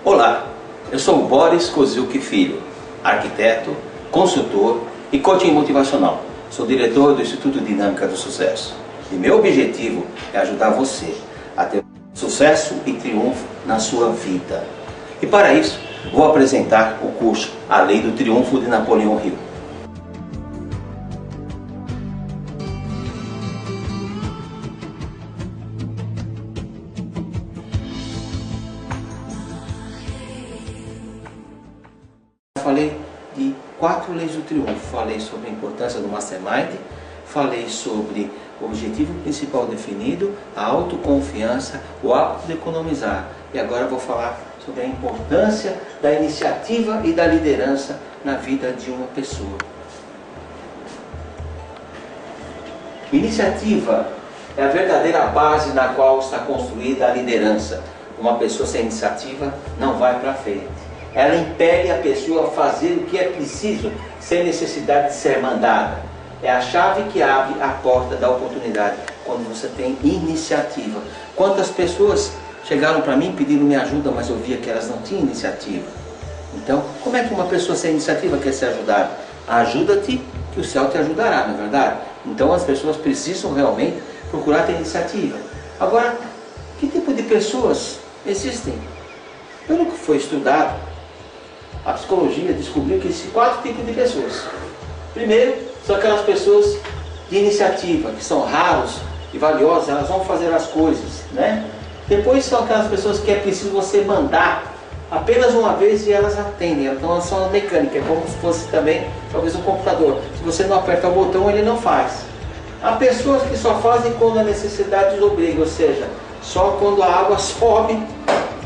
Olá, eu sou o Boris Koziuki Filho, arquiteto, consultor e coaching motivacional. Sou diretor do Instituto Dinâmica do Sucesso. E meu objetivo é ajudar você a ter sucesso e triunfo na sua vida. E para isso, vou apresentar o curso A Lei do Triunfo de Napoleão Hill. Falei de 4 leis do triunfo, falei sobre a importância do Mastermind, falei sobre o objetivo principal definido, a autoconfiança, o hábito de economizar. E agora vou falar sobre a importância da iniciativa e da liderança na vida de uma pessoa. Iniciativa é a verdadeira base na qual está construída a liderança. Uma pessoa sem iniciativa não vai para frente. Ela impele a pessoa a fazer o que é preciso, sem necessidade de ser mandada. É a chave que abre a porta da oportunidade, quando você tem iniciativa. Quantas pessoas chegaram para mim pedindo minha ajuda, mas eu via que elas não tinham iniciativa. Então, como é que uma pessoa sem iniciativa quer ser ajudada? Ajuda-te, que o céu te ajudará, não é verdade? Então as pessoas precisam realmente procurar ter iniciativa. Agora, que tipo de pessoas existem? Pelo que foi estudado, a psicologia descobriu que existem 4 tipos de pessoas. Primeiro, são aquelas pessoas de iniciativa, que são raros e valiosas, elas vão fazer as coisas, né? Depois são aquelas pessoas que é preciso você mandar apenas uma vez e elas atendem. Então elas são mecânicas, é como se fosse também talvez um computador. Se você não aperta o botão, ele não faz. Há pessoas que só fazem quando a necessidade os obriga, ou seja, só quando a água sobe,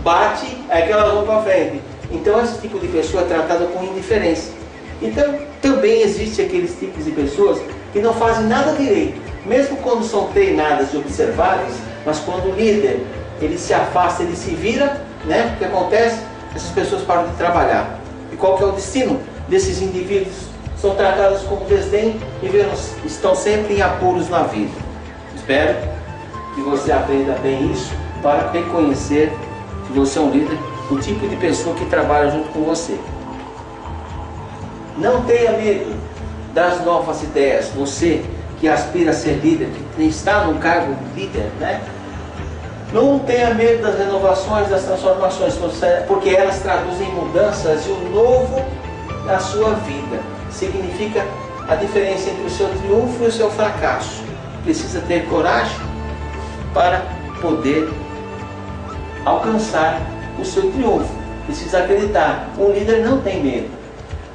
bate, é que elas vão para frente. Então esse tipo de pessoa é tratada com indiferença. Então também existe aqueles tipos de pessoas que não fazem nada direito, mesmo quando são treinadas e observadas, mas quando o líder ele se afasta, ele se vira, né? O que acontece? Essas pessoas param de trabalhar. E qual que é o destino desses indivíduos? São tratados com desdém e estão sempre em apuros na vida. Espero que você aprenda bem isso para reconhecer que você é um líder, o tipo de pessoa que trabalha junto com você. Não tenha medo das novas ideias. Você que aspira a ser líder, que está no cargo de líder, né? Não tenha medo das renovações, das transformações, porque elas traduzem mudanças e o novo na sua vida. Significa a diferença entre o seu triunfo e o seu fracasso. Precisa ter coragem para poder alcançar o seu triunfo. Precisa acreditar. Um líder não tem medo.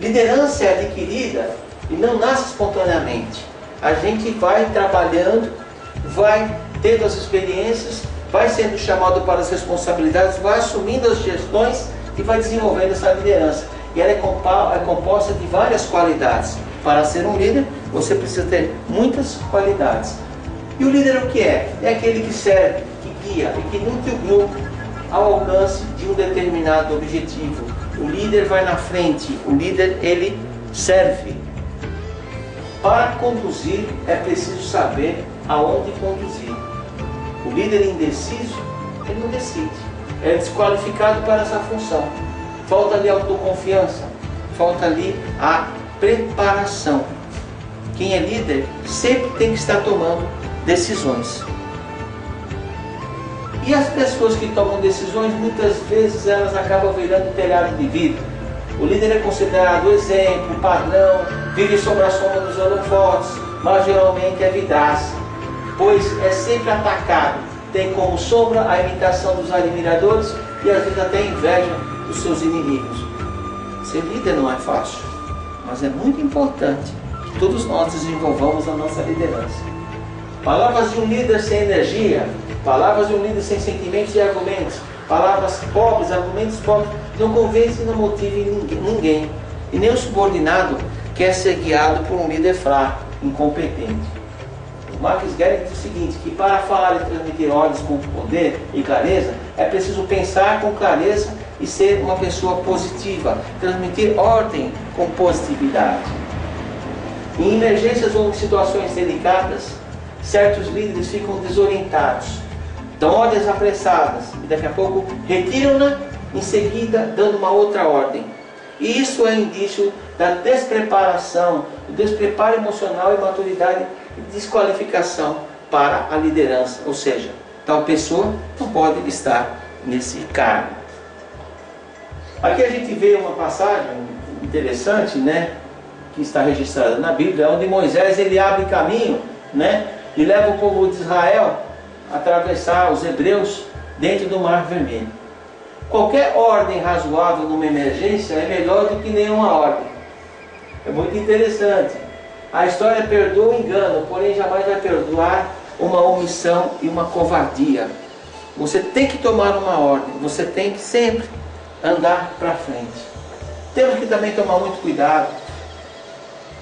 Liderança é adquirida e não nasce espontaneamente. A gente vai trabalhando, vai tendo as experiências, vai sendo chamado para as responsabilidades, vai assumindo as gestões e vai desenvolvendo essa liderança. E ela é composta de várias qualidades. Para ser um líder, você precisa ter muitas qualidades. E o líder o que é? É aquele que serve, que guia e que nutre o grupo ao alcance de um determinado objetivo. O líder vai na frente, o líder ele serve. Para conduzir é preciso saber aonde conduzir. O líder indeciso, ele não decide. É desqualificado para essa função. Falta ali a autoconfiança, falta ali a preparação. Quem é líder sempre tem que estar tomando decisões. E as pessoas que tomam decisões, muitas vezes elas acabam virando telhado de vidro. O líder é considerado exemplo, padrão, vive sob a sombra dos holofotes, mas geralmente é vidraça, pois é sempre atacado. Tem como sombra a imitação dos admiradores e às vezes até a inveja dos seus inimigos. Ser líder não é fácil, mas é muito importante que todos nós desenvolvamos a nossa liderança. Palavras de um líder sem energia, palavras de um líder sem sentimentos e argumentos, palavras pobres, argumentos pobres, não convencem e não motivem ninguém. E nem o subordinado quer ser guiado por um líder fraco, incompetente. O Max Guerin diz o seguinte, que para falar e transmitir ordens com poder e clareza, é preciso pensar com clareza e ser uma pessoa positiva, transmitir ordem com positividade. Em emergências ou em situações delicadas, certos líderes ficam desorientados, dão ordens apressadas e daqui a pouco retiram-na em seguida dando uma outra ordem. E isso é indício da despreparação, do despreparo emocional e maturidade e desqualificação para a liderança. Ou seja, tal pessoa não pode estar nesse cargo. Aqui a gente vê uma passagem interessante, né, que está registrada na Bíblia, onde Moisés ele abre caminho, né, e leva o povo de Israel a atravessar os hebreus dentro do Mar Vermelho. Qualquer ordem razoável numa emergência é melhor do que nenhuma ordem. É muito interessante. A história perdoa o engano, porém jamais vai perdoar uma omissão e uma covardia. Você tem que tomar uma ordem, você tem que sempre andar para frente. Temos que também tomar muito cuidado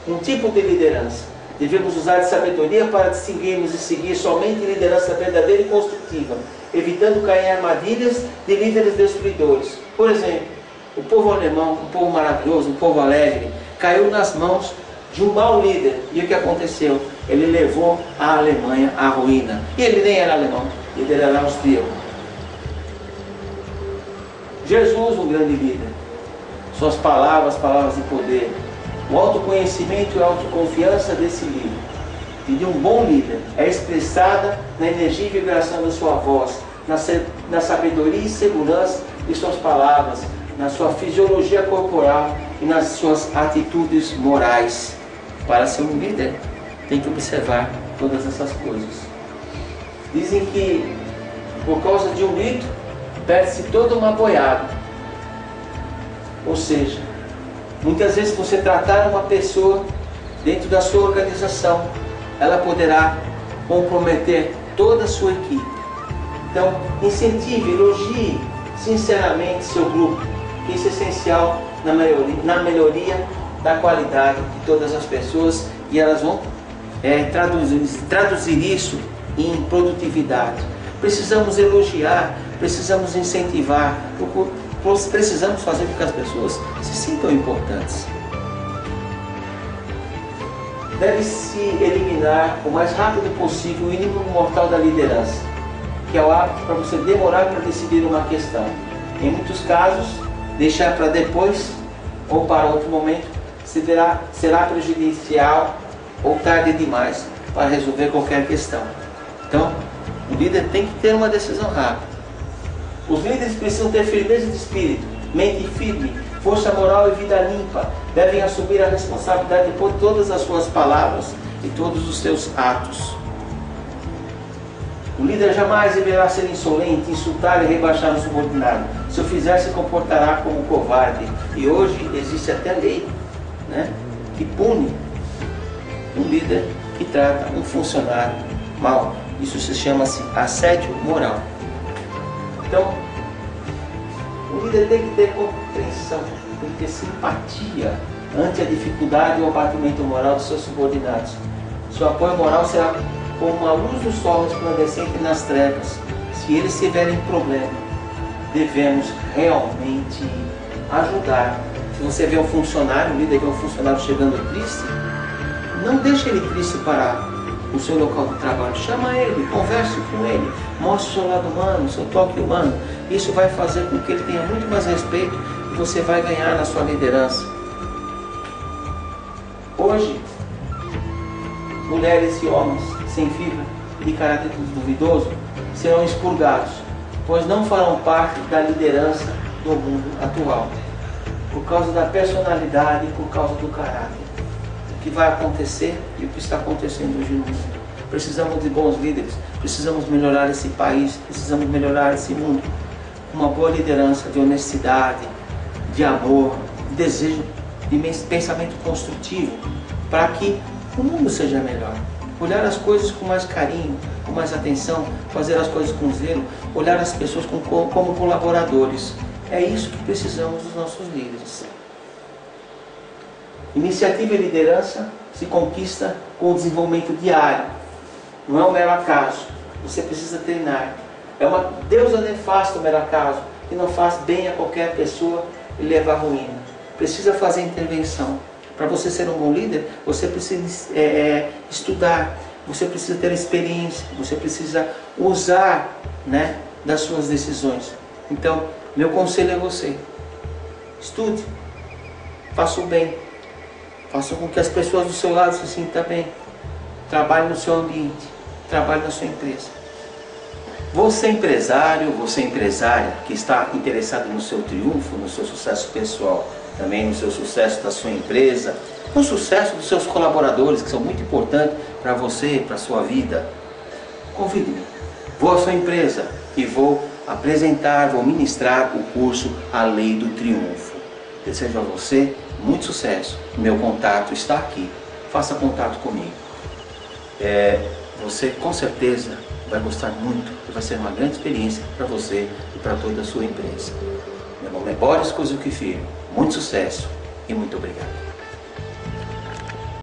com um tipo de liderança. Devemos usar de sabedoria para distinguirmos e seguir somente liderança verdadeira e construtiva, evitando cair em armadilhas de líderes destruidores. Por exemplo, o povo alemão, um povo maravilhoso, um povo alegre, caiu nas mãos de um mau líder. E o que aconteceu? Ele levou a Alemanha à ruína. E ele nem era alemão, ele era austríaco. Jesus, um grande líder. Suas palavras, palavras de poder. O autoconhecimento e a autoconfiança desse líder e de um bom líder é expressada na energia e vibração da sua voz, na sabedoria e segurança de suas palavras, na sua fisiologia corporal e nas suas atitudes morais. Para ser um líder, tem que observar todas essas coisas. Dizem que por causa de um grito, perde-se toda uma boiada. Ou seja, muitas vezes você tratar uma pessoa dentro da sua organização, ela poderá comprometer toda a sua equipe. Então, incentive, elogie sinceramente seu grupo, que isso é essencial na melhoria da qualidade de todas as pessoas, e elas vão traduzir isso em produtividade. Precisamos elogiar, precisamos incentivar, precisamos fazer com que as pessoas se sintam importantes. Deve-se eliminar o mais rápido possível o inimigo mortal da liderança, que é o hábito para você demorar para decidir uma questão. Em muitos casos, deixar para depois ou para outro momento será prejudicial ou tarde demais para resolver qualquer questão. Então, o líder tem que ter uma decisão rápida. Os líderes precisam ter firmeza de espírito, mente firme, força moral e vida limpa. Devem assumir a responsabilidade por todas as suas palavras e todos os seus atos. O líder jamais deverá ser insolente, insultar e rebaixar o subordinado. Se o fizer, se comportará como covarde. E hoje existe até lei, né, que pune um líder que trata um funcionário mal. Isso se chama-se assédio moral. Então, o líder tem que ter compreensão, tem que ter simpatia ante a dificuldade e o abatimento moral dos seus subordinados. Seu apoio moral será como uma luz do sol resplandecente nas trevas. Se eles tiverem problema, devemos realmente ajudar. Se você vê um funcionário, um líder vê um funcionário chegando triste, não deixe ele triste para o seu local de trabalho. Chama ele, converse com ele, mostre o seu lado humano, o seu toque humano. Isso vai fazer com que ele tenha muito mais respeito e você vai ganhar na sua liderança. Hoje, mulheres e homens sem fibra e de caráter duvidoso serão expurgados, pois não farão parte da liderança do mundo atual, por causa da personalidade e por causa do caráter. O que vai acontecer e o que está acontecendo hoje no mundo. Precisamos de bons líderes, precisamos melhorar esse país, precisamos melhorar esse mundo. Uma boa liderança de honestidade, de amor, de desejo, de pensamento construtivo, para que o mundo seja melhor. Olhar as coisas com mais carinho, com mais atenção, fazer as coisas com zelo, olhar as pessoas como colaboradores. É isso que precisamos dos nossos líderes. Iniciativa e liderança se conquista com o desenvolvimento diário. Não é um mero acaso. Você precisa treinar. É uma deusa nefasta o mero acaso, que não faz bem a qualquer pessoa e leva à ruína. Precisa fazer intervenção. Para você ser um bom líder, você precisa estudar, você precisa ter experiência, você precisa usar, né, das suas decisões. Então, Meu conselho é você: estude, faça o bem, faça com que as pessoas do seu lado se sintam bem, trabalhe no seu ambiente, trabalhe na sua empresa. Você empresário, você empresária que está interessado no seu triunfo, no seu sucesso pessoal, também no seu sucesso da sua empresa, no sucesso dos seus colaboradores, que são muito importantes para você, para a sua vida, convide-me. Vou à sua empresa e vou apresentar, vou ministrar o curso A Lei do Triunfo. Desejo a você muito sucesso. Meu contato está aqui. Faça contato comigo. Você com certeza vai gostar muito e vai ser uma grande experiência para você e para toda a sua empresa. Meu nome é Boris Kozuki Filho. Muito sucesso e muito obrigado.